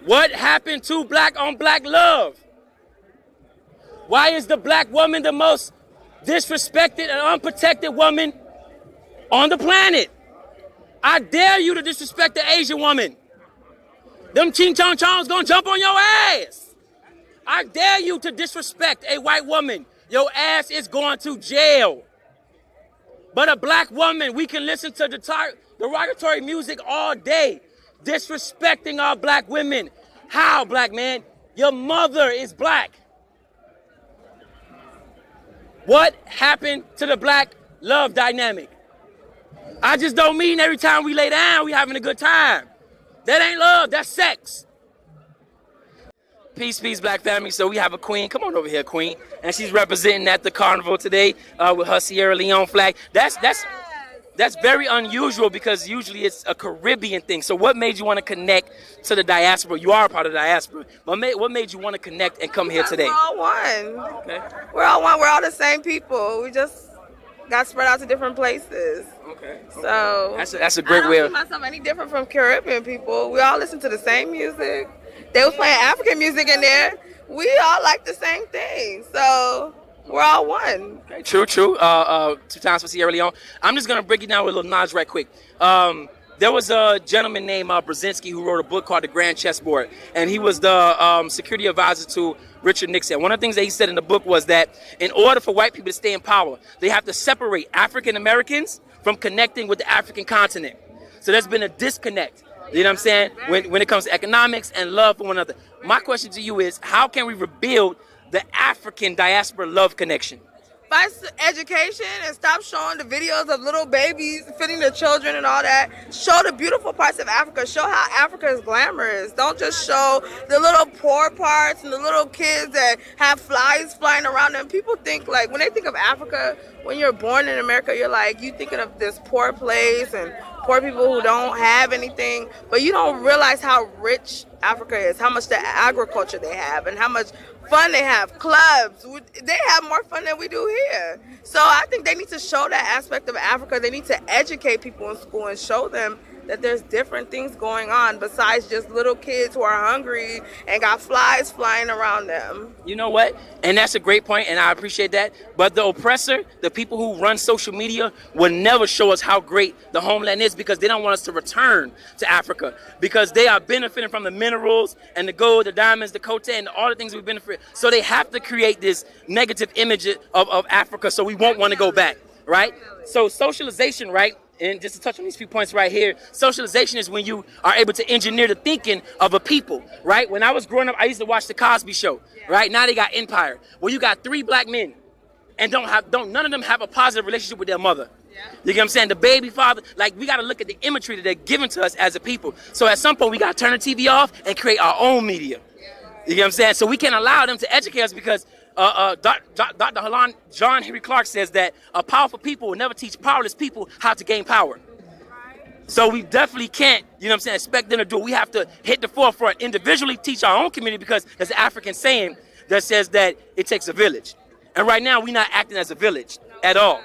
What happened to black on black love? Why is the black woman the most disrespected and unprotected woman on the planet? I dare you to disrespect the Asian woman. Them ching chong chongs gonna jump on your ass. I dare you to disrespect a white woman. Your ass is going to jail. But a black woman, we can listen to derogatory music all day, disrespecting our black women. How, black man? Your mother is black. What happened to the black love dynamic? I just don't mean every time we lay down, we having a good time. That ain't love, that's sex. Peace, peace, black family. So we have a queen. Come on over here, queen. And she's representing at the carnival today with her Sierra Leone flag. That's very unusual because usually it's a Caribbean thing. So what made you want to connect to the diaspora? You are a part of the diaspora. But what made you want to connect and come here today? We're all one. Okay. We're all one. We're all the same people. We just got spread out to different places. Okay. So that's a great way. I don't see myself any different from Caribbean people. We all listen to the same music. They was playing African music in there. We all like the same thing. So we're all one. Okay, true. 2 times for Sierra Leone. I'm just going to break it down with a little knowledge right quick. There was a gentleman named Brzezinski who wrote a book called The Grand Chessboard. And he was the security advisor to Richard Nixon. One of the things that he said in the book was that in order for white people to stay in power, they have to separate African Americans from connecting with the African continent. So there's been a disconnect. You know what I'm saying? When it comes to economics and love for one another. My question to you is, how can we rebuild the African diaspora love connection? By education and stop showing the videos of little babies feeding their children and all that. Show the beautiful parts of Africa. Show how Africa is glamorous. Don't just show the little poor parts and the little kids that have flies flying around them. People think like, when they think of Africa, when you're born in America, you're like, you thinking of this poor place and poor people who don't have anything, but you don't realize how rich Africa is, how much the agriculture they have, and how much fun they have. Clubs, they have more fun than we do here. So I think they need to show that aspect of Africa. They need to educate people in school and show them that there's different things going on besides just little kids who are hungry and got flies flying around them. You know what? And that's a great point, and I appreciate that. But the oppressor, the people who run social media, will never show us how great the homeland is because they don't want us to return to Africa because they are benefiting from the minerals and the gold, the diamonds, the coltan, and all the things we benefit. So they have to create this negative image of Africa so we won't want to go back, right? So socialization, right? And just to touch on these few points right here, socialization is when you are able to engineer the thinking of a people, right? When I was growing up, I used to watch The Cosby Show, right? Now they got Empire, where you got 3 black men and none of them have a positive relationship with their mother. You get what I'm saying? The baby father, like we got to look at the imagery that they're giving to us as a people. So at some point, we got to turn the TV off and create our own media. You get what I'm saying? So we can't allow them to educate us because Dr. John Henry Clark says that powerful people will never teach powerless people how to gain power. So we definitely can't, you know what I'm saying, expect them to do it. We have to hit the forefront, individually teach our own community because there's an African saying that says that it takes a village. And right now, we're not acting as a village at all.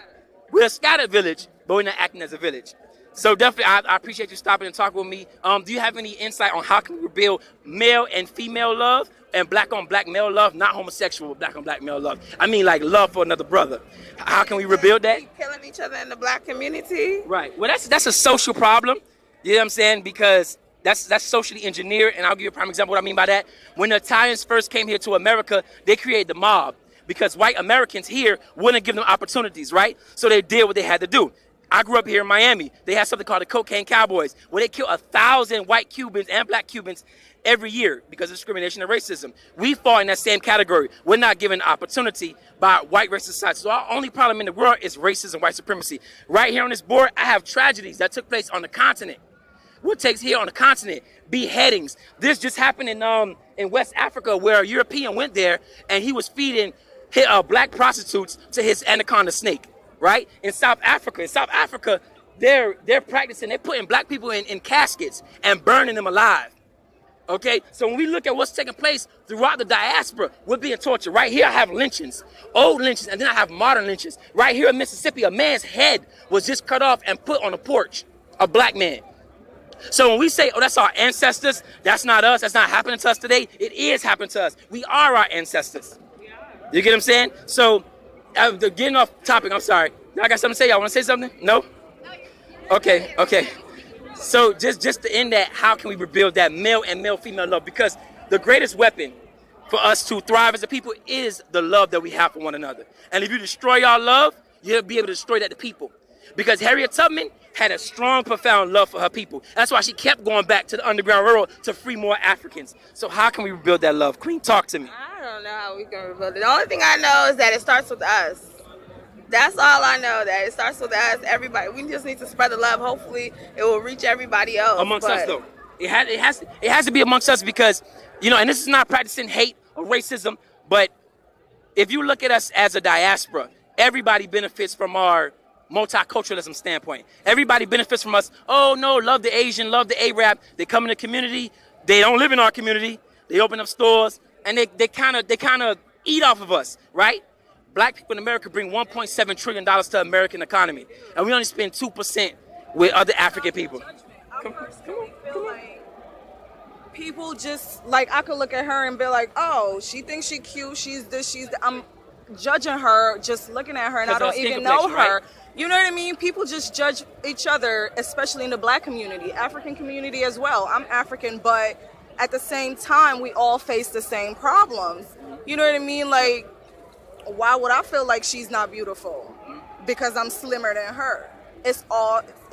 We're a scattered village, but we're not acting as a village. So definitely, I appreciate you stopping and talking with me. Do you have any insight on how can we rebuild male and female love and black on black male love, not homosexual black on black male love? I mean like love for another brother. How can we rebuild that? Killing each other in the black community. Right. Well, that's a social problem. You know what I'm saying? Because that's socially engineered. And I'll give you a prime example of what I mean by that. When the Italians first came here to America, they created the mob because white Americans here wouldn't give them opportunities, right? So they did what they had to do. I grew up here in Miami. They had something called the Cocaine Cowboys, where they kill 1,000 white Cubans and black Cubans every year because of discrimination and racism. We fall in that same category. We're not given opportunity by white racist society. So our only problem in the world is racism, white supremacy. Right here on this board, I have tragedies that took place on the continent. What takes here on the continent? Beheadings. This just happened in West Africa where a European went there and he was feeding black prostitutes to his anaconda snake. Right? In South Africa, they're practicing, they're putting black people in caskets and burning them alive. Okay? So when we look at what's taking place throughout the diaspora, we're being tortured. Right here I have lynchings, old lynchings, and then I have modern lynchings. Right here in Mississippi, a man's head was just cut off and put on a porch, a black man. So when we say, oh, that's our ancestors, that's not us, that's not happening to us today, it is happening to us. We are our ancestors. You get what I'm saying? So, getting off topic, I'm sorry. I got something to say. Y'all want to say something? No? Okay. So just to end that, how can we rebuild that male and male-female love? Because the greatest weapon for us to thrive as a people is the love that we have for one another. And if you destroy our love, you'll be able to destroy that to people. Because Harriet Tubman had a strong, profound love for her people. That's why she kept going back to the Underground Railroad to free more Africans. So how can we rebuild that love? Queen, talk to me. I don't know how we can rebuild it. The only thing I know is that it starts with us. That's all I know, that it starts with us, everybody. We just need to spread the love. Hopefully, it will reach everybody else. Amongst us, though. It has to be amongst us because, and this is not practicing hate or racism, but if you look at us as a diaspora, everybody benefits from our multiculturalism standpoint. Everybody benefits from us. Oh no, love the Asian, love the Arab. They come in the community. They don't live in our community. They open up stores and they kind of eat off of us, right? Black people in America bring $1.7 trillion to the American economy, and we only spend 2% with other African people. I personally feel like people just, like, I could look at her and be like, oh, she thinks she cute, she's this, she's that. I'm judging her, just looking at her, and I don't even know her. Right? You know what I mean? People just judge each other, especially in the Black community, African community as well. I'm African, but at the same time, we all face the same problems. You know what I mean? Like, why would I feel like she's not beautiful? Because I'm slimmer than her. It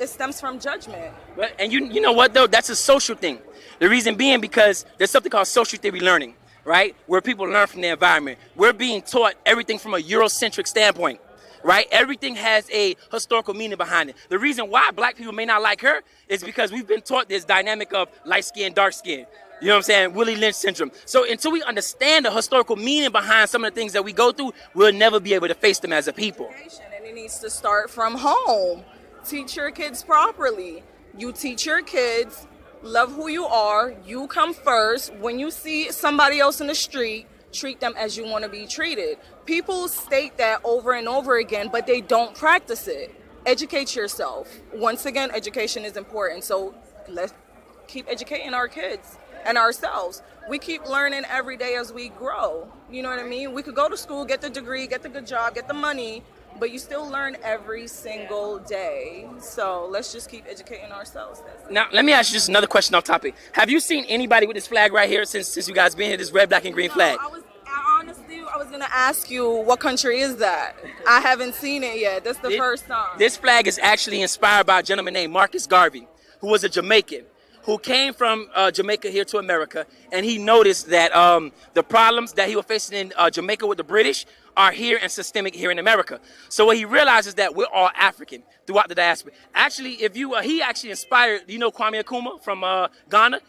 stems from judgment. And you know what though? That's a social thing. The reason being because there's something called social theory learning, right? Where people learn from their environment. We're being taught everything from a Eurocentric standpoint, right? Everything has a historical meaning behind it. The reason why Black people may not like her is because we've been taught this dynamic of light skin, dark skin. You know what I'm saying? Willie Lynch syndrome. So until we understand the historical meaning behind some of the things that we go through, we'll never be able to face them as a people. And it needs to start from home. Teach your kids properly. You teach your kids, love who you are. You come first. When you see somebody else in the street, treat them as you want to be treated. People state that over and over again, but they don't practice it. Educate yourself. Once again, education is important. So let's keep educating our kids and ourselves. We keep learning every day as we grow. You know what I mean? We could go to school, get the degree, get the good job, get the money, but you still learn every single day. So let's just keep educating ourselves. Now, let me ask you just another question off topic. Have you seen anybody with this flag right here since you guys been here, this red, black, and green flag? I was going to ask you, what country is that? I haven't seen it yet. That's the first time. This flag is actually inspired by a gentleman named Marcus Garvey, who was a Jamaican, who came from Jamaica here to America, and he noticed that the problems that he was facing in Jamaica with the British are here and systemic here in America. So what he realized is that we're all African throughout the diaspora. Actually, he actually inspired, Kwame Nkrumah from Ghana?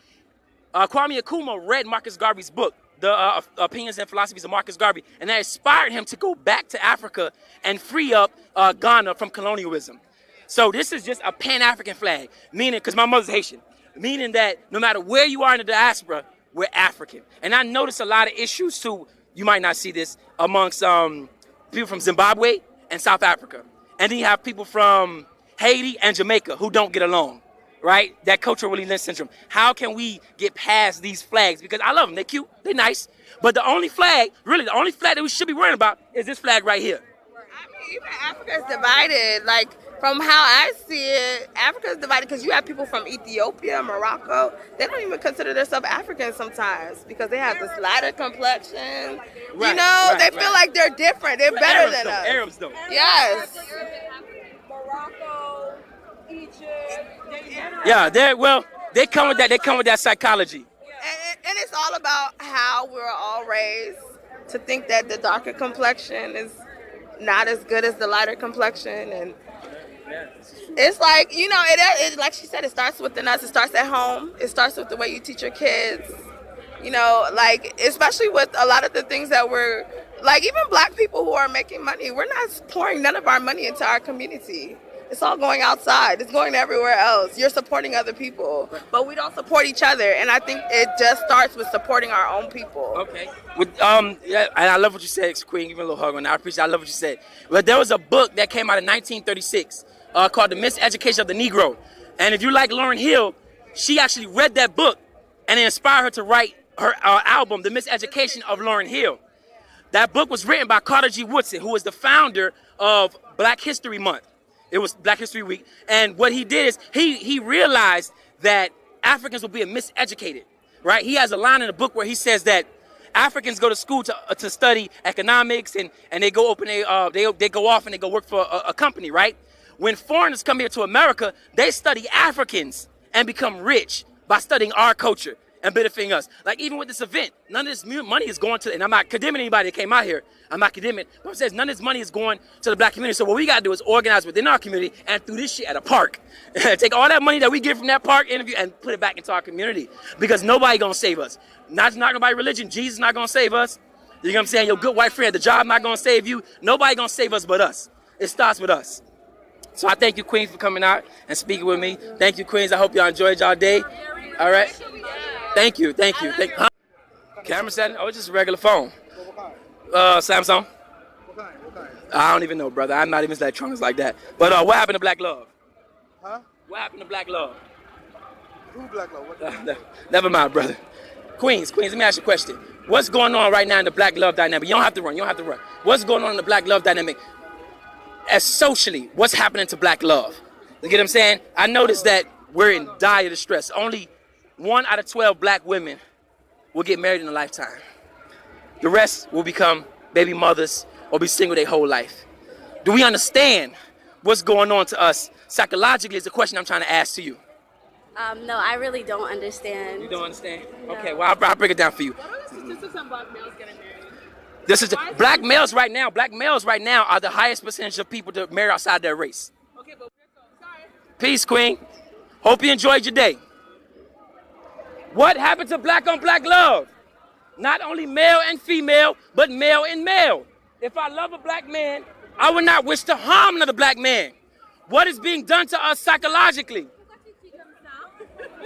Kwame Nkrumah read Marcus Garvey's book, The Opinions and Philosophies of Marcus Garvey, and that inspired him to go back to Africa and free up Ghana from colonialism. So this is just a Pan-African flag, meaning, because my mother's Haitian, meaning that no matter where you are in the diaspora, we're African. And I notice a lot of issues too, you might not see this, amongst people from Zimbabwe and South Africa. And then you have people from Haiti and Jamaica who don't get along, right? That cultural Willie Lynch syndrome. How can we get past these flags? Because I love them, they're cute, they're nice. But the only flag that we should be worrying about is this flag right here. I mean, even Africa's divided. Like, from how I see it, Africa's divided because you have people from Ethiopia, Morocco. They don't even consider themselves African sometimes because they have this lighter complexion. They feel like they're different. They're better than us. Arabs don't. Yes. Morocco, Egypt. Yeah, they come with that. They come with that psychology. And it's all about how we're all raised to think that the darker complexion is not as good as the lighter complexion. And it's like, it like she said, it starts within us. It starts at home. It starts with the way you teach your kids. Like, especially with a lot of the things that we're, like, even Black people who are making money, we're not pouring none of our money into our community. It's all going outside. It's going everywhere else. You're supporting other people, but we don't support each other. And I think it just starts with supporting our own people. Okay. And I love what you said, Queen. Give me a little hug on that. I love what you said. But there was a book that came out in 1936 called The Miseducation of the Negro. And if you like Lauryn Hill, she actually read that book and it inspired her to write her album, The Miseducation of Lauryn Hill. That book was written by Carter G. Woodson, who was the founder of Black History Month. It was Black History Week. And what he did is he realized that Africans will be miseducated, right? He has a line in the book where he says that Africans go to school to study economics and they go open they go off and they go work for a company, right? When foreigners come here to America, they study Africans and become rich by studying our culture and benefiting us. Like even with this event, none of this money is going to, and I'm not condemning anybody that came out here. I'm not condemning, but I'm saying none of this money is going to the Black community. So what we gotta do is organize within our community and do this shit at a park. Take all that money that we get from that park interview and put it back into our community. Because nobody gonna save us. Not nobody religion, Jesus not gonna save us. You know what I'm saying? Your good white friend at the job not gonna save you. Nobody gonna save us but us. It starts with us. So I thank you, Queens, for coming out and speaking with me. Thank you, Queens. I hope y'all enjoyed y'all day. All right. Thank you. Huh? Camera setting? Oh, it's just a regular phone. Samsung. I don't even know, brother. I'm not even electronics like that. But what happened to Black Love? Huh? What happened to Black Love? Who Black Love? What Never mind, brother. Queens, let me ask you a question. What's going on right now in the Black Love dynamic? You don't have to run. What's going on in the Black Love dynamic? As socially, what's happening to Black Love? You get what I'm saying? I noticed that we're in dire distress. Only 1 out of 12 Black women will get married in a lifetime. The rest will become baby mothers or be single their whole life. Do we understand what's going on to us psychologically is the question I'm trying to ask to you. No, I really don't understand. You don't understand? No. Okay, well, I'll break it down for you. What are the statistics on Black males getting married? This is black males right now are the highest percentage of people to marry outside their race. Okay, but sorry. Peace, Queen. Hope you enjoyed your day. What happened to black on black love? Not only male and female, but male and male. If I love a black man, I would not wish to harm another black man. What is being done to us psychologically?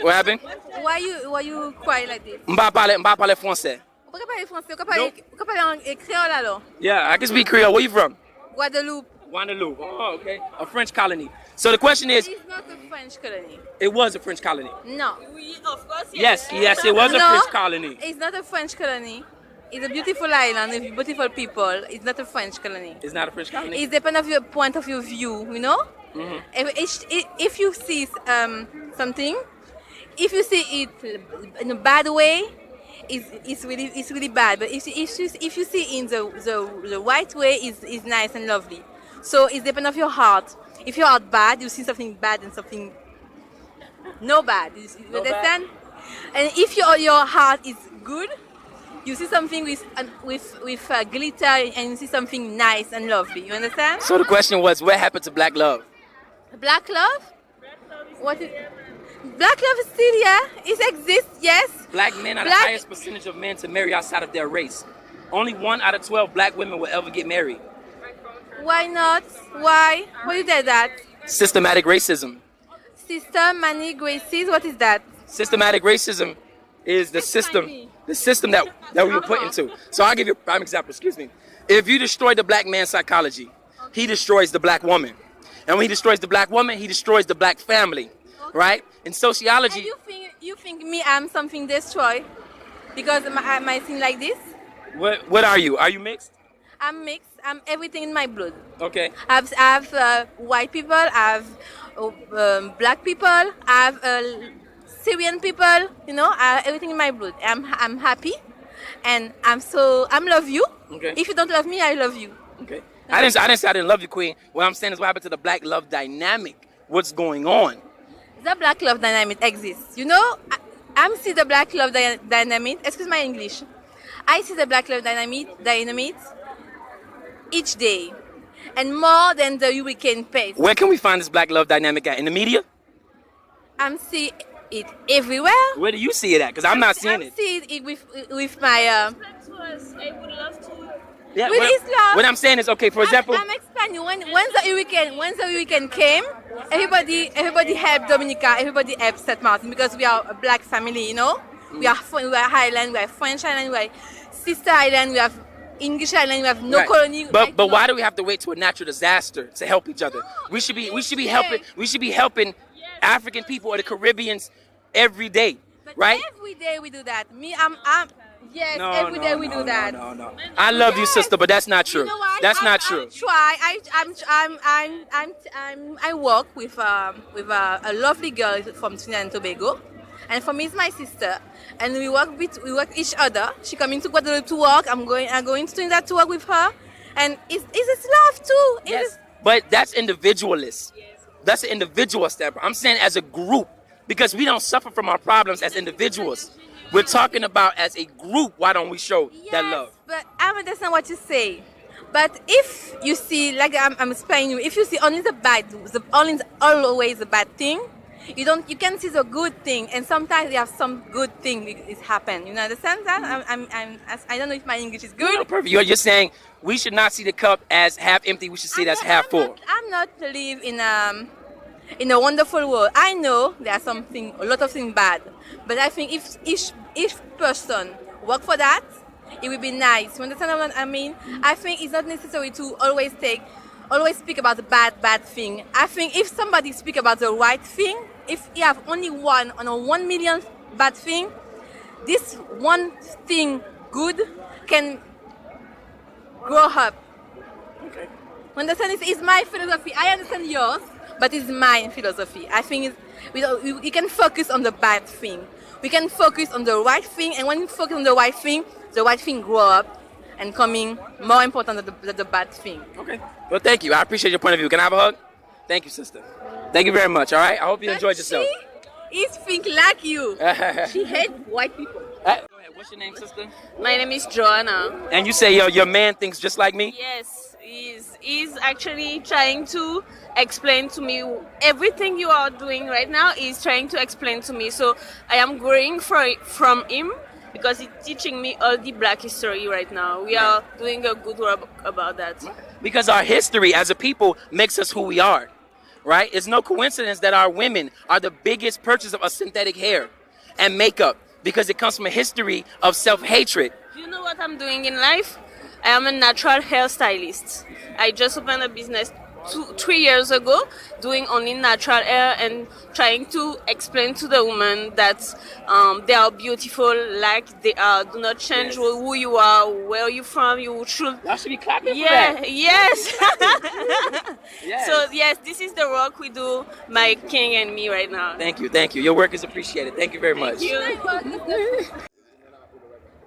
What happened? Why you cry like this? M'ba parler français. Vous pouvez parler français, vous pouvez parler en créole alors? Yeah, I can speak Creole. Where you from? Guadeloupe. Guadeloupe. Oh, okay. A French colony. So the question is, It's not a French colony. it was a French colony. No. We, of course, Yes, it was a No. French colony. It's not a French colony. It's a beautiful island with beautiful people. It's not a French colony. It's not a French colony. It depends on your point of your view, you know? Mhm. If you see something, if you see it in a bad way, it's really bad. But if you see in the right way, it's nice and lovely. So it depends on your heart. If your heart bad, you see something bad and something no bad. You understand? And if your heart is good, you see something with glitter and you see something nice and lovely. You understand? So the question was, what happened to black love? Black love? What is Black love is still, yeah. It exists, yes. Black men are the highest percentage of men to marry outside of their race. Only 1 out of 12 black women will ever get married. Why not? Why? Why you did that? Systematic racism. Systematic racism? What is that? Systematic racism is the system that we were put into. So I'll give you a prime example, excuse me. If you destroy the black man's psychology, he destroys the black woman. And when he destroys the black woman, he destroys the black family, right? In sociology... And you think me I'm something destroyed because I might think like this? What are you? Are you mixed? I'm mixed. I'm everything in my blood. Okay. I have white people, I have black people, I have Syrian people, you know, I have everything in my blood. I'm happy and I love you. Okay. If you don't love me, I love you. Okay. I didn't say I didn't love you, Queen. What I'm saying is what happened to the black love dynamic? What's going on? The black love dynamic exists. You know, I see the black love dynamic, excuse my English. I see the black love dynamic each day and more than the weekend pace. Where can we find this black love dynamic at? In the media? I'm seeing it everywhere. Where do you see it at? Because I'm not seeing it. I'm seeing it with my... I would love to. Yeah, with Islam. What I'm saying is, okay, for example... I'm explaining you. When the weekend came, everybody helped Dominica, everybody helped St. Martin because we are a black family, you know? We are Highland, we are French Island, we are Sister Island, we have English Island, we have no Right. colony. But why do we have to wait to a natural disaster to help each other? We should be helping African people or the Caribbeans every day, But right? every day we do that. Yes, every day we do that. No. I love you, sister, but that's not true. You know what? That's not true. I work with a lovely girl from Trinidad and Tobago, and for me it's my sister, and we work each other. She coming to Guadeloupe to work. I'm going to Trinidad to work with her, and it's love too. Yes, but that's individualist. That's an individual step. I'm saying as a group, because we don't suffer from our problems as individuals. We're talking about as a group. Why don't we show that love? But I understand what you say. But if you see, like I'm explaining you, if you see only always the bad thing, you can see the good thing, and sometimes you have some good thing is happen. You understand that? I don't know if my English is good. No, perfect. You're saying we should not see the cup as half empty. We should see it as half full. I'm not live in a wonderful world. I know there are a lot of things bad, but I think if each person work for that, it will be nice. You understand what I mean? I think it's not necessary to always speak about the bad thing. I think if somebody speak about the right thing, if you have only 1 on a 1 million bad thing, this one thing good can grow up. Okay. Understand? It's my philosophy. I understand yours, but it's my philosophy. I think we can focus on the bad thing. We can focus on the right thing, and when we focus on the right thing grow up and coming more important than the bad thing. Okay. Well, thank you. I appreciate your point of view. Can I have a hug? Thank you, sister. Thank you very much. All right. I hope you enjoyed yourself. She is think like you. She hates white people. Go ahead. What's your name, sister? My name is Joanna. And you say your man thinks just like me? Yes, he's actually trying to explain to me everything you are doing right now. He's trying to explain to me. So I am growing from him because he's teaching me all the black history right now. We are doing a good work about that. Because our history as a people makes us who we are, right? It's no coincidence that our women are the biggest purchasers of synthetic hair and makeup because it comes from a history of self-hatred. Do you know what I'm doing in life? I am a natural hairstylist. I just opened a business 3 years ago doing only natural hair and trying to explain to the women that they are beautiful like they are. Do not change who you are, where you're from. You should be clapping for that. Yes. Yes. So yes, this is the work we do, my king and me right now. Thank you. Your work is appreciated. Thank you very much. Thank you.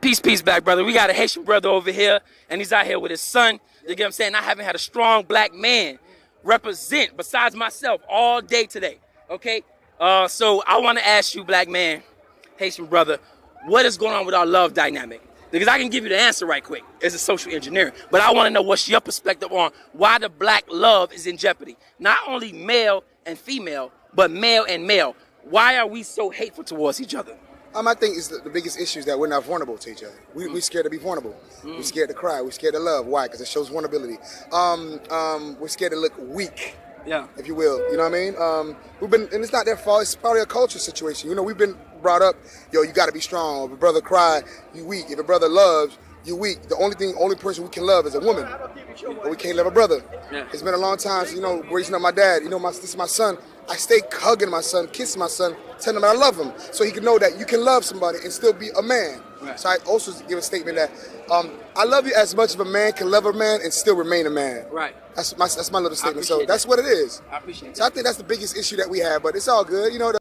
Peace, black brother. We got a Haitian brother over here, and he's out here with his son. You get what I'm saying? I haven't had a strong black man represent besides myself all day today. Okay? So I want to ask you, black man, Haitian brother, what is going on with our love dynamic? Because I can give you the answer right quick. It's a social engineering. But I want to know what's your perspective on why the black love is in jeopardy. Not only male and female, but male and male. Why are we so hateful towards each other? I think it's the biggest issue is that we're not vulnerable to each other. We're scared to be vulnerable. We're scared to cry. We're scared to love. Why? Because it shows vulnerability. We're scared to look weak. Yeah. If you will. You know what I mean? And it's not their fault. It's probably a culture situation. You know, we've been brought up, you got to be strong. If a brother cry, you weak. If a brother loves, you weak. The only person we can love is a woman. But we can't love a brother. Yeah. It's been a long time, raising up my dad. This is my son. I stay hugging my son, kissing my son, telling him I love him, so he can know that you can love somebody and still be a man. Right. So I also give a statement that I love you as much as a man can love a man and still remain a man. Right. That's my little statement. So that's what it is. I appreciate it. So I think that's the biggest issue that we have, but it's all good.